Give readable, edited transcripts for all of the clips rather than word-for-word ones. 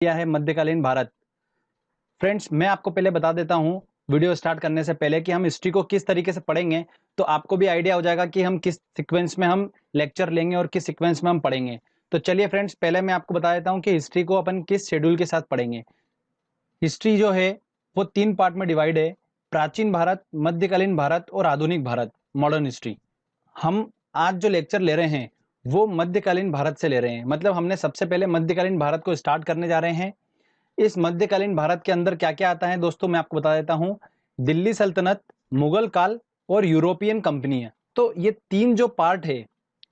किया है मध्यकालीन भारत। फ्रेंड्स, मैं आपको पहले बता देता हूँ वीडियो स्टार्ट करने से पहले कि हम हिस्ट्री को किस तरीके से पढ़ेंगे, तो आपको भी आइडिया हो जाएगा कि हम किस सीक्वेंस में हम लेक्चर लेंगे और किस सीक्वेंस में हम पढ़ेंगे। तो चलिए फ्रेंड्स, पहले मैं आपको बता देता हूँ कि हिस्ट्री को अपन किस शेड्यूल के साथ पढ़ेंगे। हिस्ट्री जो है वो 3 पार्ट में डिवाइड है: प्राचीन भारत, मध्यकालीन भारत और आधुनिक भारत, मॉडर्न हिस्ट्री। हम आज जो लेक्चर ले रहे हैं वो मध्यकालीन भारत से ले रहे हैं, मतलब हमने सबसे पहले मध्यकालीन भारत को स्टार्ट करने जा रहे हैं। इस मध्यकालीन भारत के अंदर क्या-क्या आता है दोस्तों, मैं आपको बता देता हूं। दिल्ली सल्तनत, मुगल काल और यूरोपियन कंपनियां। तो ये 3 जो पार्ट है,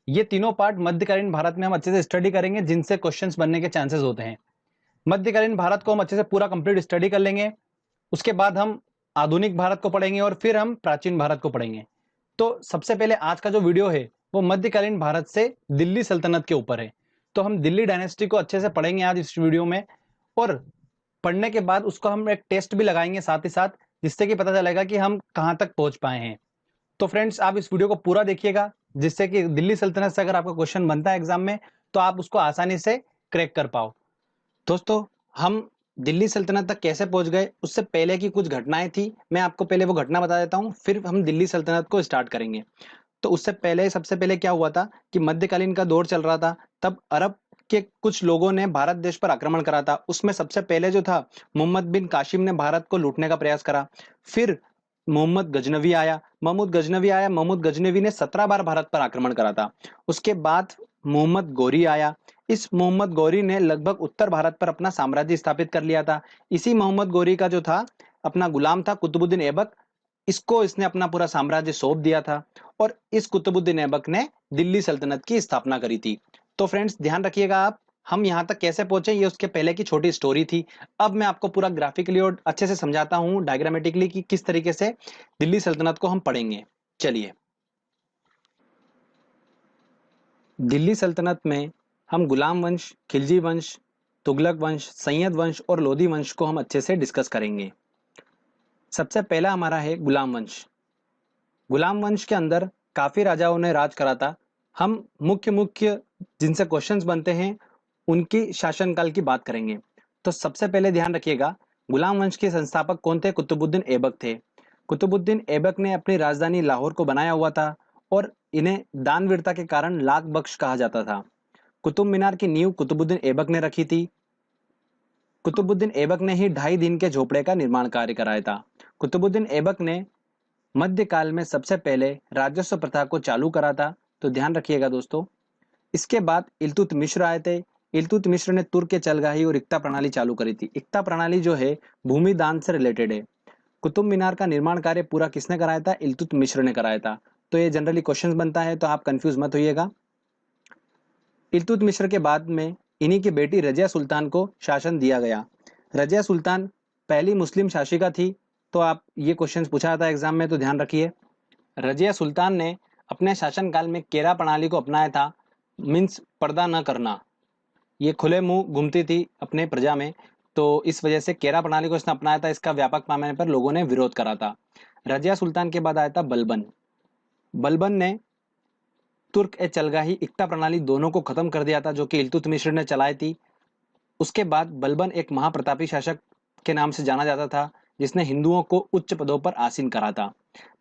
ये तीनों पार्ट मध्यकालीन भारत में हम अच्छे से स्टडी करेंगे, जिनसे क्वेश्चंस बनने के चांसेस होते हैं। मध्यकालीन भारत को हम अच्छे से पूरा कंप्लीट स्टडी कर लेंगे। उसके बाद हम आधुनिक भारत को पढ़ेंगे और फिर हम प्राचीन भारत को पढ़ेंगे। तो सबसे पहले आज का जो वीडियो है वो मध्यकालीन भारत से दिल्ली सल्तनत के ऊपर है। तो हम दिल्ली डायनेस्टी को अच्छे से पढ़ेंगे आज इस वीडियो में, और पढ़ने के बाद उसको हम एक टेस्ट भी लगाएंगे साथ ही साथ, जिससे कि पता चलेगा कि हम कहां तक पहुंच पाए हैं। तो फ्रेंड्स, आप इस वीडियो को पूरा देखिएगा, जिससे कि दिल्ली सल्तनत से अगर आपका क्वेश्चन बनता है एग्जाम में तो आप उसको आसानी से क्रैक कर पाओ। दोस्तों, हम दिल्ली सल्तनत तक कैसे पहुंच गए, उससे पहले की कुछ घटनाएं थी, मैं आपको पहले वो घटना बता देता हूं, फिर हम दिल्ली सल्तनत को स्टार्ट करेंगे। तो उससे पहले सबसे पहले क्या हुआ था कि मध्यकालीन का दौर चल रहा था, तब अरब के कुछ लोगों ने भारत देश पर आक्रमण करा था। उसमें सबसे पहले जो था, मोहम्मद बिन कासिम ने भारत को लूटने का प्रयास करा। फिर मोहम्मद गजनवी ने 17 बार भारत पर आक्रमण करा था। उसके बाद मोहम्मद गौरी आया। इस मोहम्मद गौरी ने लगभग उत्तर भारत पर अपना साम्राज्य स्थापित कर लिया था। इसी मोहम्मद गौरी का जो था अपना गुलाम था कुतुबुद्दीन ऐबक, इसको इसने अपना पूरा साम्राज्य सौंप दिया था, और इस कुतुबुद्दीन ऐबक ने दिल्ली सल्तनत की स्थापना करी थी। तो फ्रेंड्स, ध्यान रखिएगा आप, हम यहाँ तक कैसे पहुंचे ये उसके पहले की छोटी स्टोरी थी। अब मैं आपको पूरा ग्राफिकली और अच्छे से समझाता हूँ डायग्रामेटिकली कि किस तरीके से दिल्ली सल्तनत को हम पढ़ेंगे। चलिए, दिल्ली सल्तनत में हम गुलाम वंश, खिलजी वंश, तुगलक वंश, सैयद वंश और लोधी वंश को हम अच्छे से डिस्कस करेंगे। सबसे पहला हमारा है गुलाम वंश। गुलाम वंश के अंदर काफी राजाओं ने राज करा था। हम मुख्य मुख्य जिनसे क्वेश्चंस बनते हैं उनकी शासनकाल की बात करेंगे। तो सबसे पहले ध्यान रखिएगा, गुलाम वंश के संस्थापक कौन थे? कुतुबुद्दीन ऐबक थे। कुतुबुद्दीन ऐबक ने अपनी राजधानी लाहौर को बनाया हुआ था, और इन्हें दानवीरता के कारण लाख बख्श कहा जाता था। कुतुब मीनार की नींव कुतुबुद्दीन ऐबक ने रखी थी। कुतुबुद्दीन ऐबक ने ही 2.5 दिन के झोपड़े का निर्माण कार्य कराया था। कुतुबुद्दीन ऐबक ने मध्यकाल में सबसे पहले राजस्व प्रथा को चालू करा था। तो ध्यान रखिएगा दोस्तों। इसके बाद इल्तुतमिश आए थे। इल्तुतमिश ने तुर्क के चलगाही और इक्ता प्रणाली चालू करी थी। इक्ता प्रणाली जो है भूमि दान से रिलेटेड है। कुतुब मीनार का निर्माण कार्य पूरा किसने कराया था? इल्तुतमिश ने कराया था। तो ये जनरली क्वेश्चन बनता है, तो आप कंफ्यूज मत होइएगा। इल्तुतमिश के बाद में इन्हीं की बेटी रजिया सुल्तान को शासन दिया गया। रजिया सुल्तान पहली मुस्लिम शासिका थी। तो आप ये क्वेश्चन पूछा था एग्जाम में, तो ध्यान रखिए। रजिया सुल्तान ने अपने शासनकाल में केरा प्रणाली को अपनाया था, मीन्स पर्दा न करना। ये खुले मुंह घूमती थी अपने प्रजा में, तो इस वजह से केरा प्रणाली को इसने अपनाया था। इसका व्यापक पैमाने पर लोगों ने विरोध करा था। रजिया सुल्तान के बाद आया था बलबन। बलबन ने तुर्क ए चलगाही इक्ता प्रणाली दोनों को खत्म कर दिया था, जो कि इल्तुतमिश ने चलाई थी। उसके बाद बलबन एक महाप्रतापी शासक के नाम से जाना जाता था, जिसने हिंदुओं को उच्च पदों पर आसीन करा था।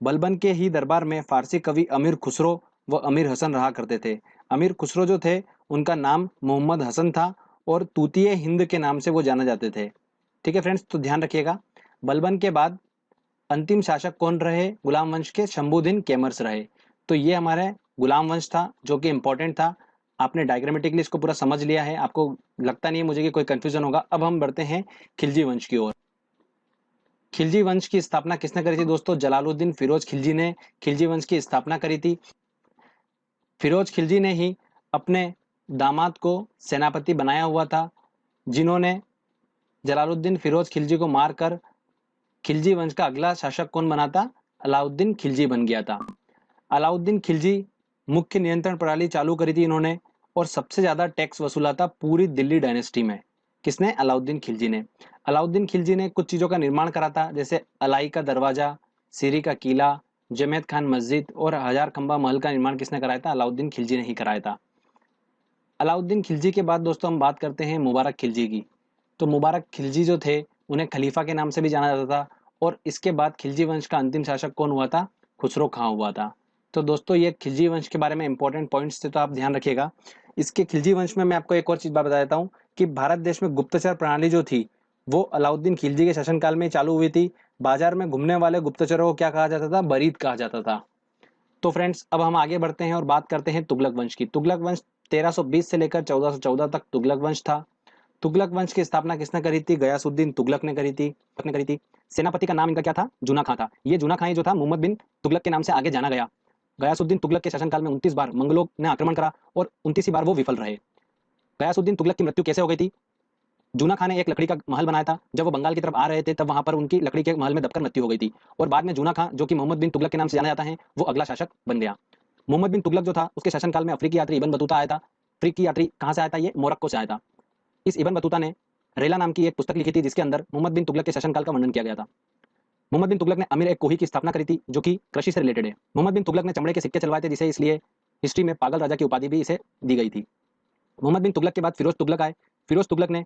बलबन के ही दरबार में फारसी कवि अमीर खुसरो व अमीर हसन रहा करते थे। अमीर खुसरो जो थे, उनका नाम मोहम्मद हसन था, और तूतिए हिंद के नाम से वो जाने जाते थे। ठीक है फ्रेंड्स, तो ध्यान रखिएगा। बलबन के बाद अंतिम शासक कौन रहे गुलाम वंश के? शंभुद्दीन कैमर्स रहे। तो ये हमारे गुलाम वंश था, जो कि इंपॉर्टेंट था। आपने डायग्रामेटिकली इसको पूरा समझ लिया है, आपको लगता नहीं है मुझे कि कोई कंफ्यूजन होगा। अब हम बढ़ते हैं खिलजी वंश की ओर। खिलजी वंश की स्थापना किसने करी थी दोस्तों? जलालुद्दीन फिरोज खिलजी ने खिलजी वंश की स्थापना करी थी। फिरोज खिलजी ने ही अपने दामाद को सेनापति बनाया हुआ था, जिन्होंने जलालुद्दीन फिरोज खिलजी को मारकर खिलजी वंश का अगला शासक कौन बना था? अलाउद्दीन खिलजी बन गया था। अलाउद्दीन खिलजी मुख्य नियंत्रण प्रणाली चालू करी थी इन्होंने, और सबसे ज्यादा टैक्स वसूला था पूरी दिल्ली डायनेस्टी में। किसने? अलाउद्दीन खिलजी ने। अलाउद्दीन खिलजी ने कुछ चीजों का निर्माण करा था, जैसे अलाई का दरवाजा, सीरी का किला, जमेद खान मस्जिद और हजार खंबा महल का निर्माण किसने कराया था? अलाउद्दीन खिलजी ने ही कराया था। अलाउद्दीन खिलजी के बाद दोस्तों हम बात करते हैं मुबारक खिलजी की। तो मुबारक खिलजी जो थे उन्हें खलीफा के नाम से भी जाना जाता था। और इसके बाद खिलजी वंश का अंतिम शासक कौन हुआ था? खुसरो खां हुआ था। तो दोस्तों ये खिलजी वंश के बारे में इंपॉर्टेंट पॉइंट्स थे, तो आप ध्यान रखिएगा। इसके खिलजी वंश में मैं आपको एक और चीज बता देता हूँ कि भारत देश में गुप्तचर प्रणाली जो थी वो अलाउद्दीन खिलजी के शासनकाल में चालू हुई थी। बाजार में घूमने वाले गुप्तचरों को क्या कहा जाता था? बरीद कहा जाता था। तो फ्रेंड्स अब हम आगे बढ़ते हैं और बात करते हैं तुगलक वंश की। तुगलक वंश 1320 से लेकर 1414 तक तुगलक वंश था। तुगलक वंश की स्थापना किसने करी थी? गयासुद्दीन तुगलक ने करी थी। सेनापति का नाम इनका क्या था? जूना खां था। ये जूना खां ही जो था मोहम्मद बिन तुगलक के नाम से आगे जाना गया। गयासुद्दीन तुगलक के शासनकाल में 29 बार मंगलों ने आक्रमण करा और 29 बार वो विफल रहे। गयासुद्दीन तुगलक की मृत्यु कैसे हो गई थी? जूना खां ने एक लकड़ी का महल बनाया था। जब वो बंगाल की तरफ आ रहे थे तब वहां पर उनकी लकड़ी के महल में दबकर मृत्यु हो गई थी। और बाद में जूना खां जो कि मोहम्मद बिन तुगलक के नाम से जाना जाता है वो अगला शासक बन गया। मोहम्मद बिन तुगलक जो था उसके शासनकाल में अफ्रीकी यात्री इब्न बतूता आया था। अफ्रीकी यात्री कहाँ से आया था? ये मोरक्को से आया था। इस इब्न बतूता ने रेला नाम की एक पुस्तक लिखी थी जिसके अंदर मोहम्मद बिन तुगलक के शासनकाल का वर्णन किया गया था। मोहम्मद बिन तुगलक ने अमीर एक कोही की स्थापना करी थी जो कि कृषि से रिलेटेड है। मोहम्मद बिन तुगलक ने चमड़े के सिक्के चलवाए थे जिसे इसलिए हिस्ट्री में पागल राजा की उपाधि भी इसे दी गई थी। मोहम्मद बिन तुगलक के बाद फिरोज तुगलक आए। फिरोज तुगलक ने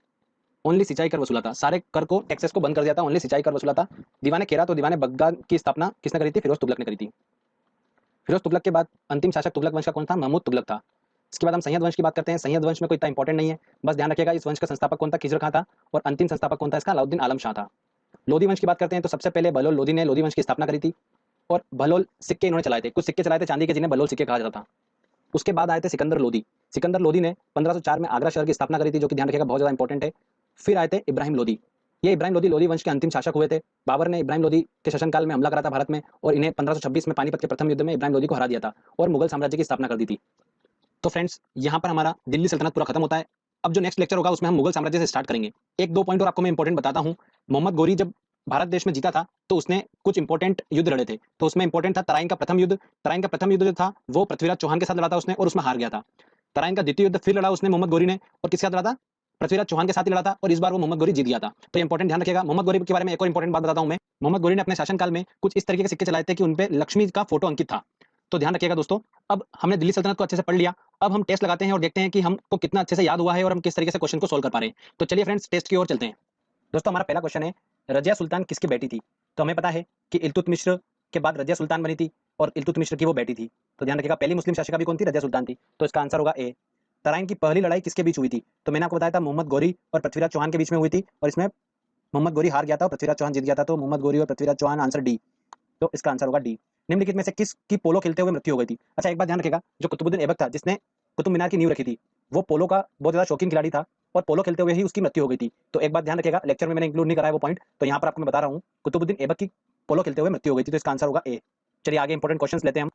ओनली सिंचाई कर वसूला था। सारे कर को टैक्सेस को बंद कर दिया था, ओनली सिंचाई कर वसूला था। दीवाने खेरा तो दीवाने बगदाद की स्थापना किसने करी थी? फिरोज तुगलक ने करी थी। फिरोज तुगलक के बाद अंतिम शासक तुगलक वंश का कौन था? महमूद तुगलक था। इसके बाद हम सैयद वंश की बात करते हैं। सैयद वंश में कोई इतना इंपॉर्टेंट नहीं है, बस ध्यान रखिएगा इस वंश का संस्थापक कौन था? खिजर खां था। और अंतिम संस्थापक कौन था इसका? अलाउद्दीन आलम शाह था। लोधी वंश की बात करते हैं तो सबसे पहले बहलोल लोधी ने लोधी वंश की स्थापना करी थी। और बहलोल सिक्के इन्होंने चलाए थे, कुछ सिक्के चलाए थे चांदी के जिन्हें बहलोल सिक्के कहा जाता था। उसके बाद आए थे सिकंदर लोधी। सिकंदर लोधी ने 1504 में आगरा शहर की स्थापना करी थी जो कि ध्यान रखिएगा बहुत ज्यादा इंपॉर्टेंट है। फिर आए थे इब्राहिम लोधी। ये इब्राहिम लोधी लोधी वंश के अंतिम शासक हुए थे। बाबर ने इब्राहिम लोधी के शासनकाल में हमला करा था भारत में और इन्हें 1526 में पानीपत के प्रथम युद्ध में इब्राहिम लोधी को हरा दिया था और मुगल साम्राज्य की स्थापना कर दी थी। तो फ्रेंड्स यहाँ पर हमारा दिल्ली सल्तनत पूरा खत्म होता है। अब जो नेक्स्ट लेक्चर होगा उसमें हम मुगल साम्राज्य से स्टार्ट करेंगे। एक दो पॉइंट और आपको मैं इंपॉर्टेंट बताता हूँ। मोहम्मद गोरी जब भारत देश में जीता था तो उसने कुछ इंपॉर्टेंट युद्ध लड़े थे। तो उसमें इंपॉर्टेंट था तराइन का प्रथम युद्ध। तराइन का प्रथम युद्ध जो था वो पृथ्वीराज चौहान के साथ लड़ा था उसने और उसमें हार गया था। तराइन का द्वितीय युद्ध फिर लड़ा उसने मोहम्मद गोरी ने और किसके साथ लड़ा था? पृथ्वीराज चौहान के साथ ही लड़ा था और इस बार वो मोहम्मद गोरी जीत गया था। तो इंपॉर्टेंट ध्यान रखिएगा। मोहम्मद गोरी के बारे में एक और इंपॉर्टेंट बात बताता हूं मैं। मोहम्मद गोरी ने अपने शासनकाल में कुछ इस तरीके के सिक्के चलाए थे कि उनपे लक्ष्मी का फोटो अंकित था। तो ध्यान रखिएगा दोस्तों। अब हमने दिल्ली सल्तनत को अच्छे से पढ़ लिया। अब हम टेस्ट लगाते हैं और देखते हैं कि हमको कितना अच्छे से याद हुआ है और हम किस तरीके से क्वेश्चन को सोल्व कर पा रहे हैं। तो चलिए फ्रेंड्स टेस्ट की ओर चलते हैं। दोस्तों हमारा पहला क्वेश्चन है, रजिया सुल्तान किसकी बेटी थी? तो हमें पता है कि इल्तुतमिश के बाद रजिया सुल्तान बनी थी और इल्तुतमिश की वो बेटी थी। तो ध्यान रखिएगा पहली मुस्लिम शासिका भी कौन थी? रजिया सुल्तान थी। तो इसका आंसर होगा ए। तराइन की पहली लड़ाई किसके बीच हुई थी? तो मैंने आपको बताया था मोहम्मद गोरी और पृथ्वीराज चौहान के बीच में हुई थी और इसमें मोहम्मद गोरी हार गया था और पृथ्वीराज चौहान जीत गया था। तो मोहम्मद गोरी और पृथ्वीराज चौहान, आंसर डी। तो इसका आंसर होगा डी। निम्नलिखित में से किसकी पोलो खेलते हुए मृत्यु हो गई थी? अच्छा एक बात ध्यान रखिएगा, जो कुतुबुद्दीन ऐबक था जिसने कुतुब मीनार की नींव रखी थी वो पोलो का बहुत ज्यादा शौकीन खिलाड़ी था और पोलो खेलते हुए ही उसकी मृत्यु हो गई थी। तो एक बात ध्यान रखिएगा, लेक्चर में मैंने इंक्लूड नहीं कराया वो पॉइंट, तो यहाँ पर आपको मैं बता रहा हूँ कुतुबुद्दीन ऐबक की पोलो खेलते हुए मृत्यु हो गई थी। तो इसका आंसर होगा ए। चलिए आगे इंपॉर्टेंट क्वेश्चन लेते हैं हम।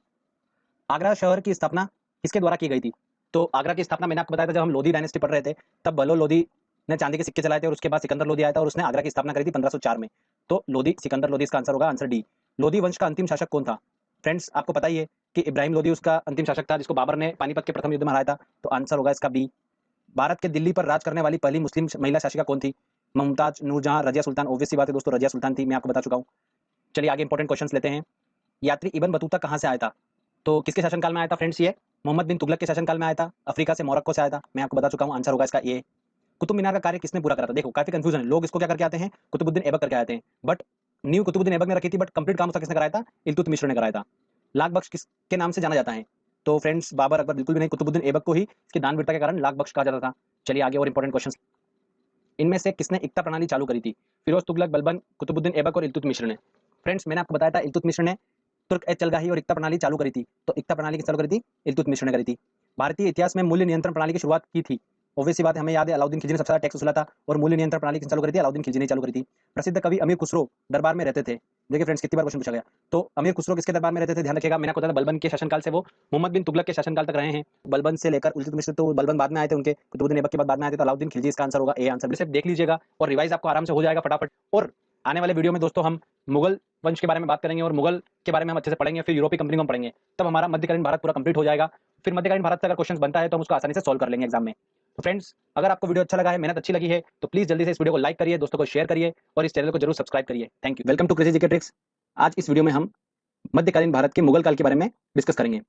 आगरा शहर की स्थापना किसके द्वारा की गई थी? तो आगरा की स्थापना मैंने आपको बताया था जब हम लोधी डायनेस्टी पढ़ रहे थे तब बहलोल लोधी ने चांदी के सिक्के चलाए थे और उसके बाद सिकंदर लोधी आया था और उसने आगरा की स्थापना करी थी 1504 में। तो लोधी सिकंदर लोधी, इसका आंसर होगा आंसर डी। लोधी वंश का अंतिम शासक कौन था? फ्रेंड्स आपको पता ही है कि इब्राहिम लोधी उसका अंतिम शासक था जिसको बाबर ने पानीपत के प्रथम युद्ध में हराया था। तो आंसर होगा इसका बी। भारत के दिल्ली पर राज करने वाली पहली मुस्लिम महिला शासिका कौन थी? मुमताज, नूरजहां, रजिया सुल्तान। ऑब्वियस सी बात है दोस्तों, रजिया सुल्तान थी, मैं आपको बता चुका हूँ। चलिए आगे इंपॉर्टेंट क्वेश्चंस लेते हैं। यात्री इब्न बतूता कहाँ से आया था? तो किसके शासनकाल में आया था फ्रेंड्स? ये मोहम्मद बिन तुगलक के शासनकाल में आया था। अफ्रीका से, मोरक्को से आया था, मैं आपको बता चुका हूँ। आंसर होगा इसका ए। कुतुब मीनार का कार्य किसने पूरा करा था? देखो काफी कंफ्यूजन है, लोग इसको क्या करके आते हैं? कुतुबुद्दीन ऐबक करके आते हैं, बट न्यू कुतुबुद्दीन ऐबक ने रखी थी, बट कंप्लीट काम उसका किसने कराया था? इल्तुतमिश ने कराया था। लाख बख्श किसके नाम से जाना जाता है? तो फ्रेंड्स बाबर अकबर बिल्कुल भी नहीं, कुतुबुद्दीन ऐबक को ही इसकी दानवीरता के कारण लाख बख्श कहा जाता था। चलिए आगे और इंपॉर्टेंट क्वेश्चन। इनमें से किसने इक्ता प्रणाली चालू करी थी? फिरोज तुगलक, बलबन, कुतुबुद्दीन ऐबक और इल्तुतमिश ने। फ्रेंड्स मैंने आपको बताया था इल्तुतमिश ने तुर्क ए चलगाही और इक्ता प्रणाली चालू करी थी। तो इक्ता प्रणाली की चालू करी थी? इल्तुतमिश ने करी थी। भारतीय इतिहास में मूल्य नियंत्रण प्रणाली की शुरुआत की थी? ऑब्वियस सी बात है, हमें याद है अलाउद्दीन खिलजी ने सबसे ज्यादा टैक्स वसूला था और मूल्य नियंत्रण प्रणाली किसने चालू करी थी? अलाउद्दीन खिलजी ने चालू करी थी। प्रसिद्ध कवि अमीर खुसरो दरबार में रहते थे। देखिए फ्रेंड्स कितनी बार क्वेश्चन पूछा गया। तो अमीर खुसरो किसके दरबार में रहते थे? ध्यान रखिएगा, मैंने आपको बताया बलबन के शासनकाल से वो मोहम्मद बिन तुगलक के शासनकाल तक रहे हैं। बलबन से लेकर इल्तुतमिश, तो बलबन बाद में आए थे उनके, कुतुबुद्दीन ऐबक के बाद में आए थे। तो अलाउद्दीन खिलजी इसका आंसर होगा ए। आंसर सिर्फ देख लीजिएगा और रिवाइज आपको आराम से हो जाएगा फटाफट। और आने वाले वीडियो में दोस्तों हम मुगल वंश के बारे में बात करेंगे और मुगल के बारे में हम अच्छे से पढ़ेंगे, फिर यूरोपीय कंपनी को हम पढ़ेंगे, तब हमारा मध्यकालीन भारत पूरा कंप्लीट हो जाएगा। फिर मध्यकालीन भारत से अगर क्वेश्चन बनता है तो हम उसको आसानी से सॉल्व कर लेंगे एग्जाम में। तो फ्रेंड्स अगर आपको वीडियो अच्छा लगा है, मेहनत अच्छी लगी है, तो प्लीज जल्दी से इस वीडियो को लाइक करिए, दोस्तों को शेयर करिए और इस चैनल को जरूर सब्सक्राइब करिए। Thank you. Welcome to crazy GK tricks. आज इस वीडियो में हम मध्यकालीन भारत के मुगल काल के बारे में डिस्कस करेंगे।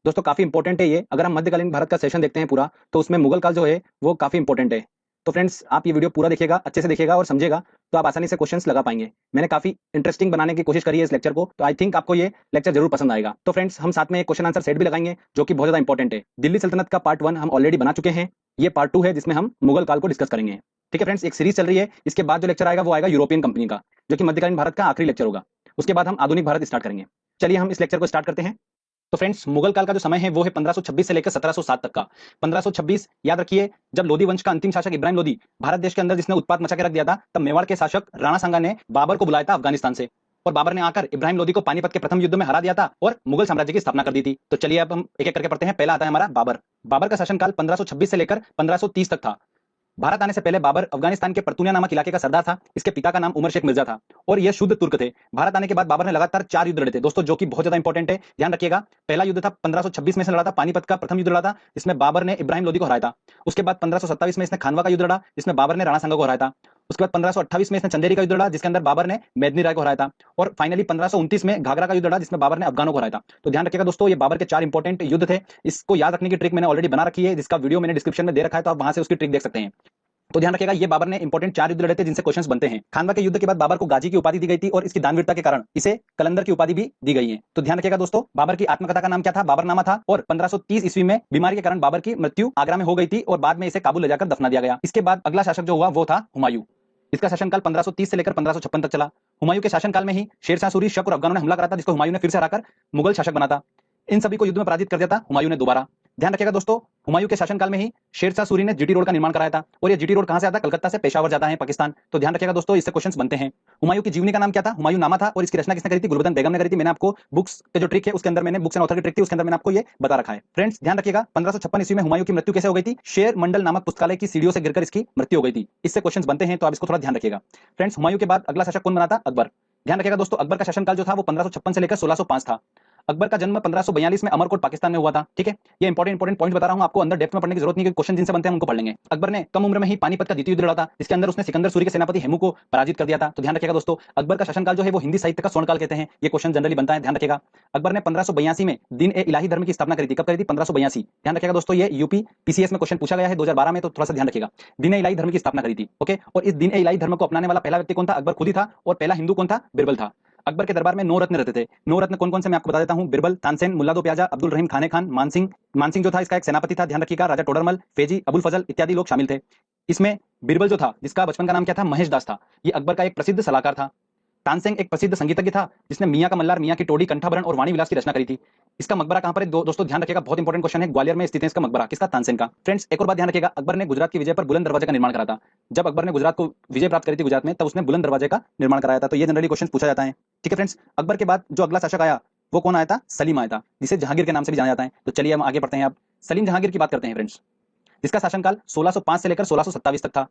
दोस्तों काफी इंपॉर्टेंट है ये, अगर हम मध्यकालीन भारत का सेशन देखते हैं पूरा तो उसमें मुगल काल जो है वो काफी इंपॉर्टेंट है। तो फ्रेंड्स आप ये वीडियो पूरा देखिएगा, अच्छे से देखिएगा और समझेगा तो आप आसानी से क्वेश्चंस लगा पाएंगे। मैंने काफी इंटरेस्टिंग बनाने की कोशिश करी है इस लेक्चर को, तो आई थिंक आपको ये लेक्चर जरूर पसंद आएगा। तो फ्रेंड्स हम साथ में एक क्वेश्चन आंसर सेट भी लगाएंगे जो कि बहुत ज्यादा इंपॉर्टेंट है। दिल्ली सल्तनत का पार्ट 1 हम ऑलरेडी बना चुके हैं, ये पार्ट 2 है जिसमें हम मुगल काल को डिस्कस करेंगे। ठीक है फ्रेंड्स, एक सीरीज चल रही है, इसके बाद जो लेक्चर आएगा वो आएगा यूरोपियन कंपनी का, जो कि मध्यकालीन भारत का आखिरी लेक्चर होगा। उसके बाद हम आधुनिक भारत स्टार्ट करेंगे। चलिए हम इस लेक्चर को स्टार्ट करते हैं। तो फ्रेंड्स मुगल काल का जो समय है वो है 1526 से लेकर 1707 तक का। 1526 याद रखिए, जब लोधी वंश का अंतिम शासक इब्राहिम लोधी भारत देश के अंदर जिसने उत्पात मचा के रख दिया था, तब मेवाड़ के शासक राणा सांगा ने बाबर को बुलाया था अफगानिस्तान से, और बाबर ने आकर इब्राहिम लोधी को पानीपत के प्रथम युद्ध में हरा दिया था और मुगल साम्राज्य की स्थापना कर दी थी। तो चलिए अब हम एक एक करके पढ़ते हैं। पहला आता है हमारा बाबर। बाबर का शासनकाल 1526 से लेकर 1530 तक था। भारत आने से पहले बाबर अफगानिस्तान के परतूनिया नामक इलाके का सरदार था। इसके पिता का नाम उमर शेख मिर्जा था और यह शुद्ध तुर्क थे। भारत आने के बाद बाबर ने लगातार 4 युद्ध लड़े थे दोस्तों, जो कि बहुत ज्यादा इंपॉर्टेंट है, ध्यान रखिएगा। पहला युद्ध था 1526 में इसने लड़ा था, पानीपत का प्रथम युद्ध लड़ा था, जिसमें बाबर ने इब्राहिम लोधी को हराया था। उसके बाद 1527 में इसने खानवा का युद्ध लड़ा, जिसमें बाबर ने राणा सांगा को हराया था। उसके बाद 1528 में इसने चंदेरी का युद्ध लड़ा, जिसके अंदर बाबर ने मेदिनी राय को हराया था। और फाइनली 1529 में घाघरा का युद्ध लड़ा, जिसमें बाबर ने अफगानों को हराया था। तो ध्यान रखिएगा दोस्तों, ये बाबर के 4 इंपॉर्टेंट युद्ध थे। इसको याद रखने की ट्रिक मैंने ऑलरेडी बना रखी है, जिसका वीडियो मैंने डिस्क्रिप्शन में दे रखा है, तो आप वहां से उसकी ट्रिक देख सकते हैं। तो ध्यान रखिएगा, ये बाबर ने इंपॉर्टेंट 4 युद्ध लड़े थे जिनसे क्वेश्चंस बनते हैं। खानवा के युद्ध के बाद बाबर को गाजी की उपाधि दी गई थी और इसकी दानवीरता के कारण इसे कलंदर की उपाधि भी दी गई है। तो ध्यान रखिएगा दोस्तों, बाबर की आत्मकथा का नाम क्या था? बाबरनामा था। और 1530 ईस्वी में बीमारी के कारण बाबर की मृत्यु आगरा में हो गई थी और बाद में इसे काबुल ले जाकर दफना दिया गया। इसके बाद अगला शासक जो हुआ वो था हुमायूं। इसका शासनकाल 1530 से लेकर 1556 तक चला। हुमायूं के शासनकाल में ही शेरशाह सूरी, शक और अफगानों ने हमला करा था, जिसको हुमायूं ने फिर से हराकर मुगल शासक बना था। इन सभी को युद्ध में पराजित कर दिया था हुमायूं ने दोबारा। ध्यान रखिएगा दोस्तों, हुमायूं के शासनकाल में ही शेरशाह सूरी ने जीटी रोड का निर्माण कराया था, और ये जीटी रोड कहां से आता है? कलकत्ता से पेशावर जाता है पाकिस्तान। तो ध्यान रखिएगा दोस्तों, इससे क्वेश्चंस बनते हैं। हुमायूं की जीवनी का नाम क्या था? हुमायूं नामा था। और इसकी रचना किसने करी थी? गुलबदन बेगम ने करी थी। मैंने आपको बुक्स के जो ट्रिक है उसके अंदर, मैंने बुक्स एंड ऑथर की ट्रिक थी उसके अंदर मैंने आपको ये बता रखा है। फ्रेंड्स ध्यान रखिएगा, 1556 ईस्वी में हुमायूं की मृत्यु कैसे हो गई थी? शेर मंडल नामक पुस्तकालय की सीढ़ियों से गिरकर इसकी मृत्यु हो गई थी। इससे क्वेश्चंस बनते हैं, तो आप इसको थोड़ा ध्यान रखिएगा। फ्रेंड्स हुमायूं के बाद अगला शासक कौन बना था? अकबर। ध्यान रखिएगा दोस्तों, अकबर का शासनकाल जो था वो 1556 से लेकर 1605 था। अकबर का जन्म 1542 में अमरकोट पाकिस्तान में हुआ था। ठीक है, ये इंपॉर्टेंट पॉइंट बता रहा हूं आपको, अंदर डेप्थ में पढ़ने की जरूरत नहीं, क्वेश्चन जिनसे बनते हैं उनको पढ़ लेंगे। अकबर ने कम उम्र में ही पानीपत का द्वितीय युद्ध लड़ा था, जिसके अंदर उसने सिकंदर सूरी के सेनापति हेमू को पराजित कर दिया था। तो ध्यान रखिएगा दोस्तों, अकबर का शासनकाल जो है वो हिंदी साहित्य का स्वर्णकाल कहते हैं। ये क्वेश्चन जनरली बनता है, ध्यान रखिएगा। अकबर ने 1582 में दिन ए इलाही धर्म की स्थापना करी थी। कब करी थी? 1582। ध्यान रखिएगा दोस्तों, ये यूपी पीसीएस में क्वेश्चन पूछा गया है 2012 में, तो थोड़ा सा ध्यान रखिएगा। दिन ए इलाही धर्म की स्थापना करी थी। ओके, और इस दिन ए इलाही धर्म को अपनाने वाला पहला व्यक्ति कौन था? अकबर खुद ही था। और पहला हिंदू कौन था? बिरबल था। अकबर के दरबार में 9 रत्न रहते थे। 9 रत्न कौन कौन से मैं आपको बता देता हूं। बिरबल, तानसेन, मुल्ला दो प्याजा, अब्दुल रहीम खाने खान, मानसिंह। मानसिंह जो था इसका एक सेनापति था, ध्यान रखिएगा। राजा टोडरमल, फेजी, अबुल फजल इत्यादि लोग शामिल थे। इसमें बिरबल जो था, जिसका बचपन का नाम क्या था? महेश दास था, ये अकबर का एक प्रसिद्ध सलाहकार था। तानसेन एक प्रसिद्ध संगीतज्ञ था, जिसने मियां का मल्लार, मियां की टोडी, कंठाभरण और वाणी विलास की रचना करी थी। इसका मकबरा कहां पर है? दोस्तों ध्यान रखिएगा, बहुत इंपॉर्टेंट क्वेश्चन है। ग्वालियर में स्थित है इसका मकबरा। किसका? तानसेन का। फ्रेंड्स एक और बात ध्यान रखिएगा, अकबर ने गुजरात की विजय पर बुलंद दरवाजे का निर्माण करा था। जब अकबर ने गुजरात को विजय प्राप्त करी थी गुजरात में, तब उसने बुलंद दरवाजे का निर्माण कराया था। तो ये जनरली क्वेश्चन पूछा जाता है। ठीक है फ्रेंड्स, अकबर के बाद जो अगला शासक आया वो कौन आया था? सलीम आया था, जिसे जहांगीर के नाम से भी जाना जाता है। तो चलिए हम आगे बढ़ते हैं। अब सलीम जहांगीर की बात करते हैं फ्रेंड्स, जिसका शासनकाल 1605 से लेकर 1627 तक था।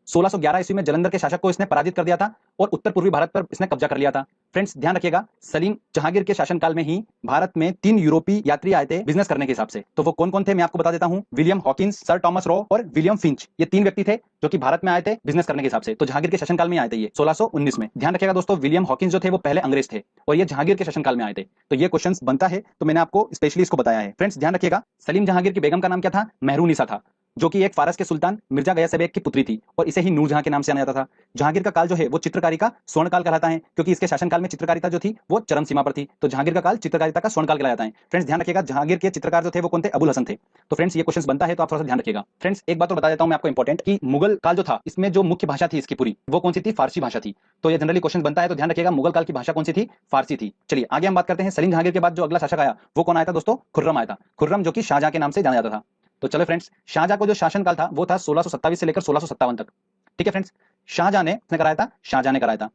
1611 ईस्वी में जलंधर के शासक को इसने पराजित कर दिया था और उत्तर पूर्वी भारत पर इसने कब्जा कर लिया था। फ्रेंड्स ध्यान रखिएगा, सलीम जहांगीर के शासनकाल में ही भारत में 3 यूरोपीय यात्री आए थे बिजनेस करने के हिसाब से। तो वो कौन कौन थे मैं आपको बता देता हूं। William Hawkins, sir Thomas raw और विलियम फिंच, ये 3 व्यक्ति थे जो कि भारत में आए थे बिजनेस करने के हिसाब से। तो जहांगीर के शासनकाल में आए थे ये 1619 में। ध्यान रखिएगा दोस्तों, विलियम हॉकिंस जो थे वो पहले अंग्रेज थे और ये जहांगीर के शासनकाल में आए थे। तो ये क्वेश्चन बनता है, तो मैंने आपको स्पेशली इसको बताया है। फ्रेंड्स ध्यान रखिएगा, सलीम जहांगीर की बेगम का नाम क्या था? मेहरुनिसा था, जो कि एक फारस के सुल्तान मिर्जा गयास बेग की पुत्री थी और इसे ही नूरजहां के नाम से जाना जाता था। जहांगीर का काल जो है वो चित्रकारी का स्वर्णकाल कहलाता है, क्योंकि इसके शासनकाल में चित्रकारिता जो थी वो चरम सीमा पर थी। तो जहांगीर का काल चित्रकारिता का स्वर्णकाल कहलाया जाता है। फ्रेंड्स ध्यान रखिएगा, जहांगीर के चित्रकार जो थे वो कौन थे? अबुल हसन थे। तो फ्रेंड्स ये क्वेश्चन बनता है, तो आप थोड़ा सा ध्यान रखिएगा। फ्रेंड्स एक बात तो बता देता हूं मैं आपको इंपॉर्टेंट, कि मुगल काल जो था इसमें जो मुख्य भाषा थी इसकी पूरी, वो कौन सी थी? फारसी भाषा थी। तो ये जनरली क्वेश्चन बनता है, तो ध्यान रखिएगा मुगल काल की भाषा कौन सी थी? फारसी थी। चलिए आगे हम बात करते हैं। सलीम जहांगीर के बाद जो अगला शासक आया वो कौन आया था दोस्तों? खुर्रम आया था। खुर्रम जो कि शाहजहां के नाम से जाना जाता था। तो चलो फ्रेंड्स, शाहजहां को जो शासनकाल था वो था 1627 से लेकर 1657 तक। ठीक है फ्रेंड्स, शाहजहां ने कराया था, शाहजहां ने कराया था।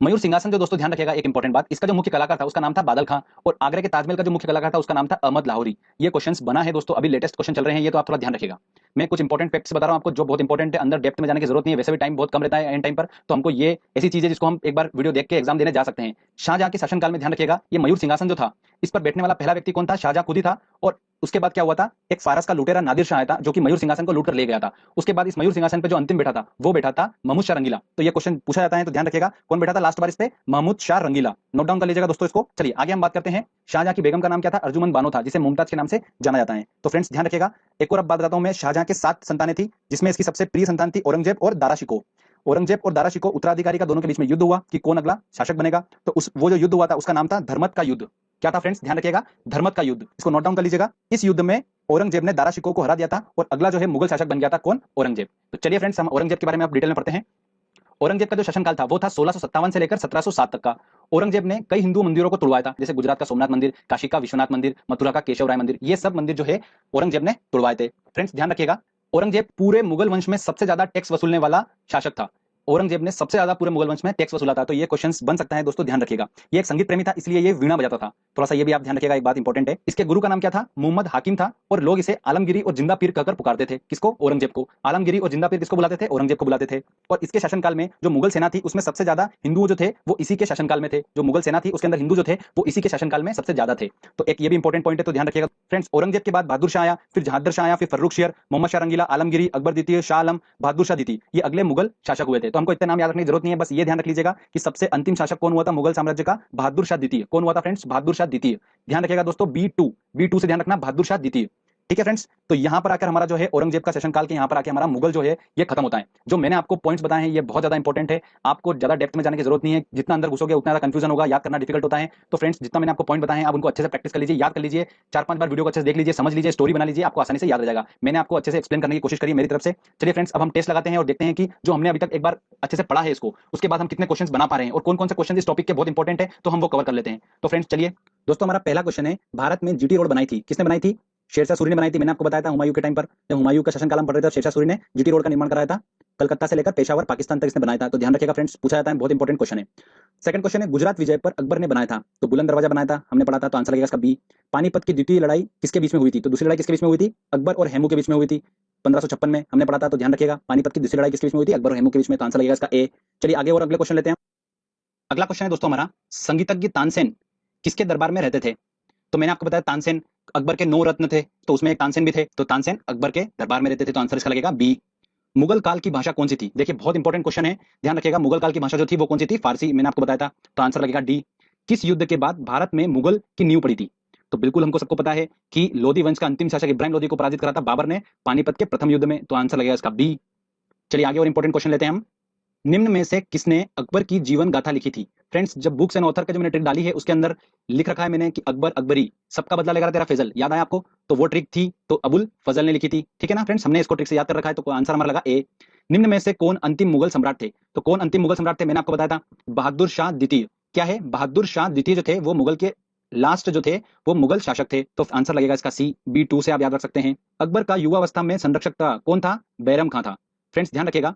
मयूर सिंहासन जो दोस्तों ध्यान रखिएगा, एक इंपॉर्टेंट बात, इसका जो मुख्य कलाकार था उसका नाम था बादल खां, और आगरा के ताजमहल का जो मुख्य कलाकार था उसका नाम था अहमद लाहौरी। ये क्वेश्चंस बना है दोस्तों, अभी लेटेस्ट क्वेश्चन चल रहे हैं, ये तो आप थोड़ा ध्यान रखिएगा। मैं कुछ इंपॉर्टेंट फैक्ट्स बता रहा हूं आपको जो बहुत इंपॉर्टेंट है, अंदर डेप्थ में जाने की जरूरत नहीं है, वैसे भी टाइम बहुत कम रहता है एंड टाइम पर, तो हमको ये ऐसी चीज है जिसको हम एक बार वीडियो देख के एग्जाम देने जा सकते हैं। शाहजहां के शासनकाल में ध्यान रखिएगा, ये मयूर सिंहासन जो था इस पर बैठने वाला पहला व्यक्ति कौन था? शाहजहां खुद ही था। और उसके बाद क्या हुआ था, एक फारस का लुटेरा नादिर शाह आया था जो कि मयूर सिंहासन को लूट कर ले गया था। उसके बाद इस मयूर सिंहासन पे जो अंतिम बैठा था वो बैठा था महमूद शाह रंगीला। तो ये क्वेश्चन पूछा जाता है तो ध्यान रखिएगा कौन बैठा था लास्ट बार इस पे, महमूद शाह रंगीला। नोट डाउन कर लीजिएगा दोस्तों इसको। चलिए आगे हम बात करते हैं। शाहजहां की बेगम का नाम क्या था, अर्जुमंद बानो था, जिसे मुमताज के नाम से जाना जाता है। तो फ्रेंड्स ध्यान रखिएगा। एक और अब बात बताता हूं मैं, शाहजहां के 7 संतानें थी, जिसमें इसकी सबसे प्रिय संतान थी औरंगजेब और दारा शिकोह। औरंगजेब और दारा शिकोह उत्तराधिकारी का दोनों के बीच में युद्ध हुआ कि कौन अगला शासक बनेगा। तो उस वो जो युद्ध हुआ था उसका नाम था धर्मत का युद्ध। क्या था फ्रेंड्स, ध्यान रखिएगा, धर्मत का युद्ध। इसको नोट डाउन कर लीजिएगा। इस युद्ध में औरंगजेब ने दारा शिकोह को हरा दिया था और अगला जो है मुगल शासक बन गया था कौन, औरंगजेब। तो चलिए फ्रेंड्स हम औरंगजेब के बारे में अब डिटेल में पढ़ते हैं। औरंगजेब का जो शासनकाल था वो था 1657 से लेकर 1707 तक का। औरंगजेब ने कई हिंदू मंदिरों को तोड़वाया था, जैसे गुजरात का सोमनाथ मंदिर, काशी का विश्वनाथ मंदिर, मथुरा का केशव राय मंदिर, ये सब मंदिर जो है औरंगजेब ने तोड़वाए थे। फ्रेंड्स ध्यान रखिएगा, औरंगजेब पूरे मुगल वंश में सबसे ज्यादा टैक्स वसूलने वाला शासक था। औरंगजेब ने सबसे ज्यादा पूरे मुगल वंश में टैक्स वसूला था। तो ये क्वेश्चंस बन सकता है दोस्तों, ध्यान रखिएगा। ये एक संगीत प्रेमी था इसलिए ये वीणा बजाता था। थोड़ा सा ये भी आप ध्यान रखिएगा, एक बात इंपॉर्टेंट है। इसके गुरु का नाम क्या था, मोहम्मद हाकिम था, और लोग इसे आलमगिरी और जिंदा पीर कहकर पुकारते थे। किसको, औरंगजेब को। आलमगिरी और जिंदा पीर किसको बुलाते थे, औरंगजेब को बुलाते थे। और इसके शासनकाल में जो मुगल सेना थी उसमें सबसे ज्यादा हिंदू जो थे वो इसी के शासनकाल में थे। जो मुगल सेना थी उसके अंदर हिंदू जो थे वो इसी के शासनकाल में सबसे ज्यादा थे। तो एक ये भी इंपॉर्टेंट पॉइंट है, तो ध्यान रखिएगा फ्रेंड्स। औरंगजेब के बाद बहादुर शाह आया, फिर जहादर शाह आया, फिर फर्रुख शेर, मोहम्मद शाह रंगीला, आलमगिरी, अकबर द्वितीय, शाह आलम, बहादुर शाह द्वितीय, ये अगले मुगल शासक हुए थे। तो हमको इतने नाम याद रखने की जरूरत नहीं है, बस ये ध्यान रख लीजिएगा कि सबसे अंतिम शासक कौन हुआ था मुगल साम्राज्य का, बहादुर शाह द्वितीय। कौन हुआ था फ्रेंड्स, बहादुर शाह द्वितीय। ध्यान रखिएगा दोस्तों, बी टू से ध्यान रखना, बहादुर शाह द्वितीय। ठीक है फ्रेंड्स, तो यहां पर आकर हमारा जो है औरंगजेब का शासनकाल के यहां पर आके हमारा मुगल जो है ये खत्म होता है। जो मैंने आपको पॉइंट्स बताए हैं ये बहुत ज्यादा इंपॉर्टेंट है, आपको ज्यादा डेप्थ में जाने की जरूरत नहीं है। जितना अंदर घुसोगे उतना ज्यादा कंफ्यूजन होगा, याद करना डिफिकल्ट होता है। तो फ्रेंड्स जितना मैंने आपको पॉइंट बताए हैं आप उनको अच्छे से प्रैक्टिस कर लीजिए, याद कर लीजिए, 4-5 बार वीडियो को अच्छे से देख लीजिए, समझ लीजिए, स्टोरी बना लीजिए, आपको आसानी से याद रह जाएगा। मैंने आपको अच्छे से एक्सप्लेन करने की कोशिश करी मेरी तरफ से। चलिए फ्रेंड्स अब हम टेस्ट लगाते हैं और देखते हैं कि जो हमने अभी तक एक बार अच्छे से पढ़ा है इसको, उसके बाद हम कितने क्वेश्चंस बना पा रहे हैं और कौन कौन से क्वेश्चन इस टॉपिक के बहुत इंपॉर्टेंट है, तो हम वो कवर कर लेते हैं। तो फ्रेंड्स चलिए दोस्तों, हमारा पहला क्वेश्चन है, भारत में जीटी रोड बनाई थी, किसने बनाई थी, शेरशाह सूरी ने बनाई थी। मैंने आपको बताया था हुमायूं के टाइम पर, जब हुमायूं का शासनकाल हम पढ़ रहे थे, शेरशाह सूरी ने जीटी रोड का निर्माण कराया था। कलकत्ता से लेकर पेशावर पाकिस्तान तक इसने बनाया था। तो ध्यान रखिएगा फ्रेंड्स, पूछा जाता है, बहुत इंपॉर्टेंट क्वेश्चन है। सेकंड क्वेश्चन है, गुजरात विजय पर अकबर ने बनाया था, तो बुलंद दरवाजा बनाया था, हमने पढ़ा था, तो आंसर लगेगा इसका बी। पानीपत की द्वितीय लड़ाई किसके बीच में हुई थी, तो दूसरी लड़ाई किसके बीच में हुई थी, अकबर और हेमू के बीच में हुई थी, 1556 में, हमने पढ़ा था। तो ध्यान रखिएगा पानीपत की दूसरी लड़ाई किसके बीच में हुई थी, अकबर और हेमू के बीच में, तो आंसर लगेगा इसका ए। चलिए आगे और अगले क्वेश्चन लेते हैं। अगला क्वेश्चन है दोस्तों हमारा, संगीतज्ञ तानसेन किसके दरबार में रहते थे। तो मैंने आपको बताया तानसेन अकबर के 9 रत्न थे, तो उसमें एक तानसेन भी थे, तो तानसेन अकबर के दरबार में रहते थे, तो आंसर इसका लगेगा बी। मुगल काल की भाषा कौन सी थी, देखिए बहुत इंपॉर्टेंट क्वेश्चन है, ध्यान रखिएगा। मुगल काल की भाषा जो थी वो कौन सी थी, फारसी, मैंने आपको बताया था, तो आंसर लगेगा डी। किस युद्ध के बाद भारत में मुगल की नींव पड़ी थी, तो बिल्कुल हमको सबको पता है कि लोधी वंश का अंतिम शासक इब्राहिम लोधी को पराजित करा था बाबर ने पानीपत के प्रथम युद्ध में, तो आंसर लगेगा इसका बी। चलिए आगे और इंपॉर्टेंट क्वेश्चन लेते हैं हम। निम्न में से किसने अकबर की जीवन गाथा लिखी थी। फ्रेंड्स जब बुक्स एंड ऑथर का जो मैंने ट्रिक डाली है उसके अंदर लिख रखा है मैंने कि अकबर अकबरी, सबका बदला लेगा तेरा फैजल, याद आया आपको, तो वो ट्रिक थी, तो अबुल फजल ने लिखी थी। ठीक है ना फ्रेंड्स, हमने इसको ट्रिक से याद कर रखा है, तो आंसर हमारा लगा ए। निम्न में से कौन अंतिम मुगल सम्राट थे, तो कौन अंतिम मुगल सम्राट थे, मैंने आपको बताया था बहादुर शाह द्वितीय। क्या है, बहादुर शाह द्वितीय जो थे वो मुगल के लास्ट जो थे वो मुगल शासक थे, तो आंसर लगेगा इसका सी। बी टू से आप याद रख सकते हैं। अकबर का युवावस्था में संरक्षक था कौन था, बैरम खां था। फ्रेंड्स ध्यान रखिएगा,